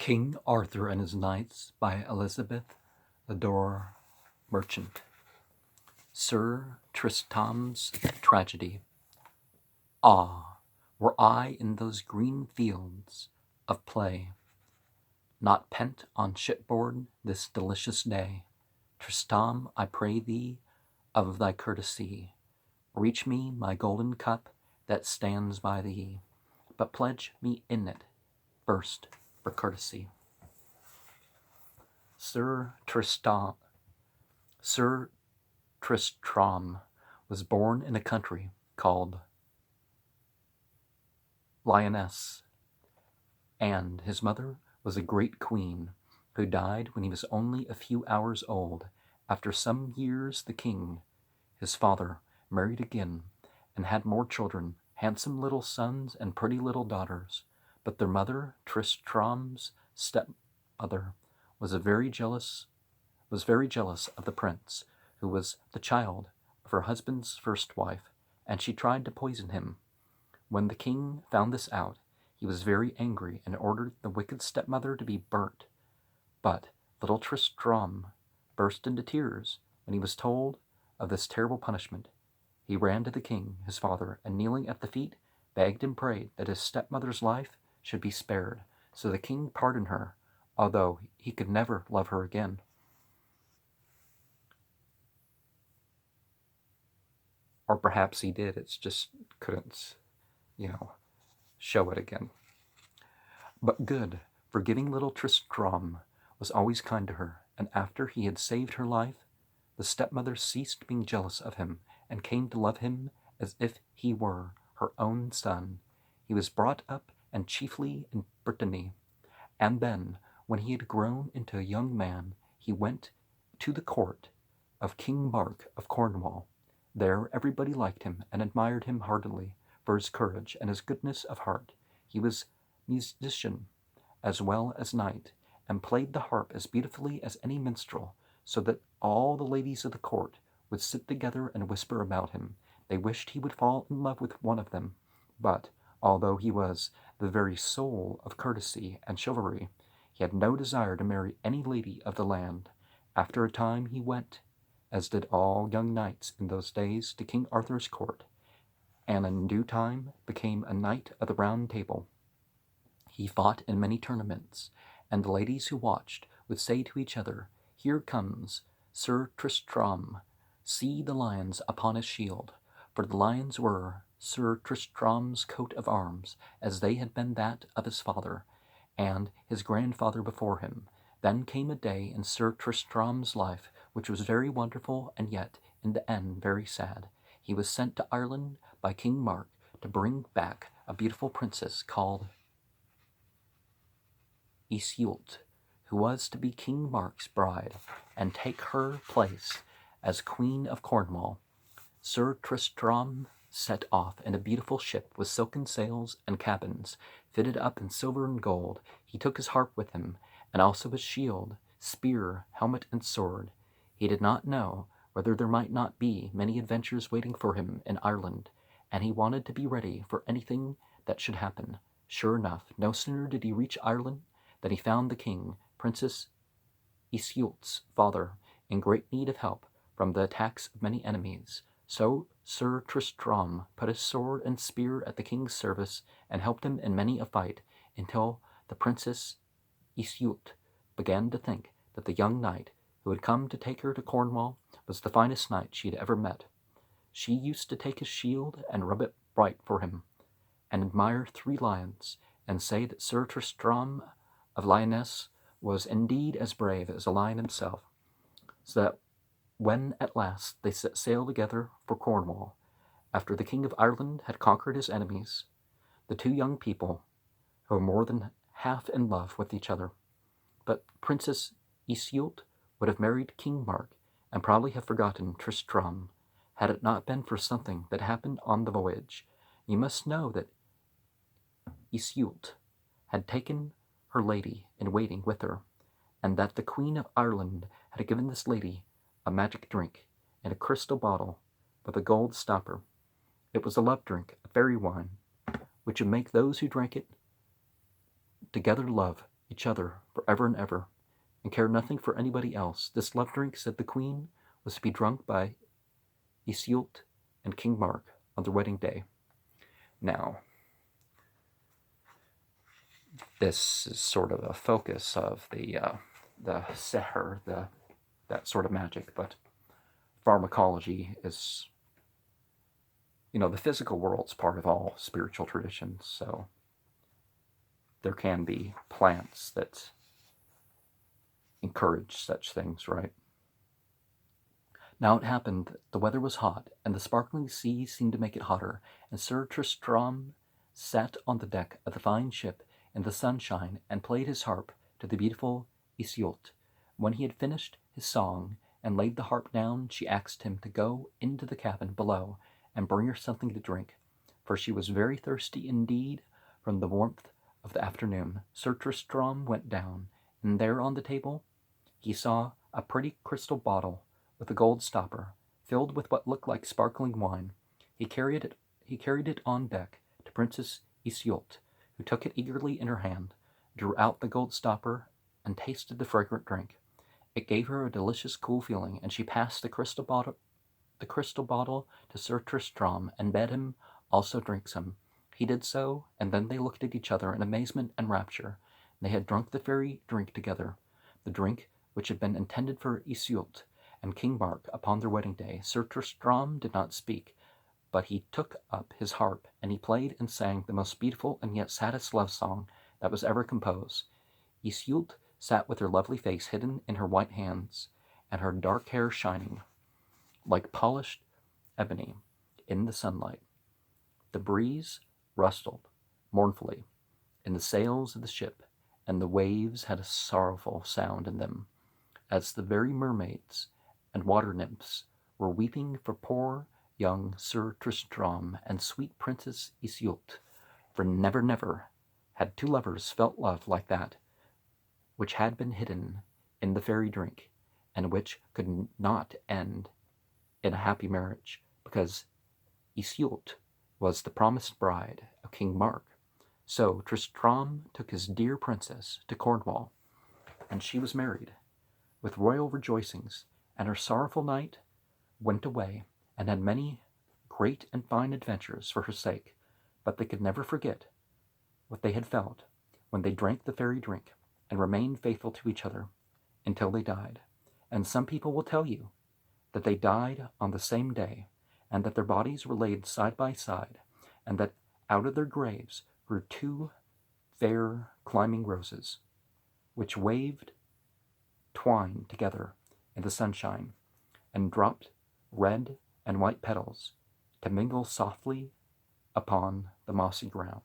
King Arthur and His Knights by Elizabeth Lodor Merchant. Sir Tristram's Tragedy. Ah, were I in those green fields of play, not pent on shipboard this delicious day, Tristram, I pray thee, of thy courtesy, reach me my golden cup that stands by thee, but pledge me in it first for courtesy. Sir Tristram was born in a country called Lyonesse, and his mother was a great queen who died when he was only a few hours old. After some years the king, his father, married again and had more children, handsome little sons and pretty little daughters. But their mother, Tristram's stepmother, was very jealous of the prince, who was the child of her husband's first wife, and she tried to poison him. When the king found this out, he was very angry and ordered the wicked stepmother to be burnt. But little Tristram burst into tears when he was told of this terrible punishment. He ran to the king, his father, and kneeling at the feet, begged and prayed that his stepmother's life should be spared, so the king pardoned her, although he could never love her again. Or perhaps he did, it's just couldn't, show it again. But good, forgiving little Tristram was always kind to her, and after he had saved her life, the stepmother ceased being jealous of him and came to love him as if he were her own son. He was brought up and chiefly in Brittany, and then, when he had grown into a young man, he went to the court of King Marke of Cornwall. There everybody liked him and admired him heartily for his courage and his goodness of heart. He was musician as well as knight, and played the harp as beautifully as any minstrel, so that all the ladies of the court would sit together and whisper about him. They wished he would fall in love with one of them, but although he was the very soul of courtesy and chivalry, he had no desire to marry any lady of the land. After a time he went, as did all young knights in those days, to King Arthur's court, and in due time became a knight of the Round Table. He fought in many tournaments, and the ladies who watched would say to each other, "Here comes Sir Tristram. See the lions upon his shield," for the lions were Sir Tristram's coat of arms, as they had been that of his father and his grandfather before him. Then came a day in Sir Tristram's life which was very wonderful, and yet in the end very sad. He was sent to Ireland by King Mark to bring back a beautiful princess called Iseult, who was to be King Mark's bride and take her place as Queen of Cornwall. Sir Tristram set off in a beautiful ship with silken sails and cabins, fitted up in silver and gold. He took his harp with him, and also his shield, spear, helmet, and sword. He did not know whether there might not be many adventures waiting for him in Ireland, and he wanted to be ready for anything that should happen. Sure enough, no sooner did he reach Ireland than he found the king, Princess Iseult's father, in great need of help from the attacks of many enemies. So Sir Tristram put his sword and spear at the king's service and helped him in many a fight, until the Princess Iseult began to think that the young knight who had come to take her to Cornwall was the finest knight she had ever met. She used to take his shield and rub it bright for him, and admire 3 lions, and say that Sir Tristram of Lyonesse was indeed as brave as a lion himself, so that when at last they set sail together for Cornwall, after the King of Ireland had conquered his enemies, the 2 young people were more than half in love with each other. But Princess Iseult would have married King Mark, and probably have forgotten Tristram, had it not been for something that happened on the voyage. You must know that Iseult had taken her lady in waiting with her, and that the Queen of Ireland had given this lady a magic drink in a crystal bottle with a gold stopper. It was a love drink, a fairy wine, which would make those who drank it together love each other forever and ever, and care nothing for anybody else. This love drink, said the queen, was to be drunk by Iseult and King Mark on their wedding day. Now, this is sort of a focus of the seher, that sort of magic, but pharmacology is, the physical world's part of all spiritual traditions, so there can be plants that encourage such things, right? Now it happened that the weather was hot, and the sparkling sea seemed to make it hotter, and Sir Tristram sat on the deck of the fine ship in the sunshine and played his harp to the beautiful Iseult. When he had finished his song and laid the harp down, she asked him to go into the cabin below and bring her something to drink, for she was very thirsty indeed from the warmth of the afternoon. Sir Tristram went down, and there on the table he saw a pretty crystal bottle with a gold stopper, filled with what looked like sparkling wine. He carried it on deck to Princess Iseult, who took it eagerly in her hand, drew out the gold stopper, and tasted the fragrant drink. It gave her a delicious cool feeling, and she passed the crystal bottle to Sir Tristram and bade him also drink some. He did so, and then they looked at each other in amazement and rapture. They had drunk the fairy drink together, the drink which had been intended for Iseult and King Mark upon their wedding day. Sir Tristram did not speak, but he took up his harp, and he played and sang the most beautiful and yet saddest love song that was ever composed. Iseult sat with her lovely face hidden in her white hands, and her dark hair shining like polished ebony in the sunlight. The breeze rustled mournfully in the sails of the ship, and the waves had a sorrowful sound in them, as the very mermaids and water nymphs were weeping for poor young Sir Tristram and sweet Princess Iseult, for never, never had two lovers felt love like that which had been hidden in the fairy drink, and which could not end in a happy marriage, because Iseult was the promised bride of King Mark. So Tristram took his dear princess to Cornwall, and she was married with royal rejoicings, and her sorrowful knight went away and had many great and fine adventures for her sake, but they could never forget what they had felt when they drank the fairy drink and remained faithful to each other until they died. And some people will tell you that they died on the same day, and that their bodies were laid side by side, and that out of their graves grew two fair climbing roses, which waved twine together in the sunshine, and dropped red and white petals to mingle softly upon the mossy ground.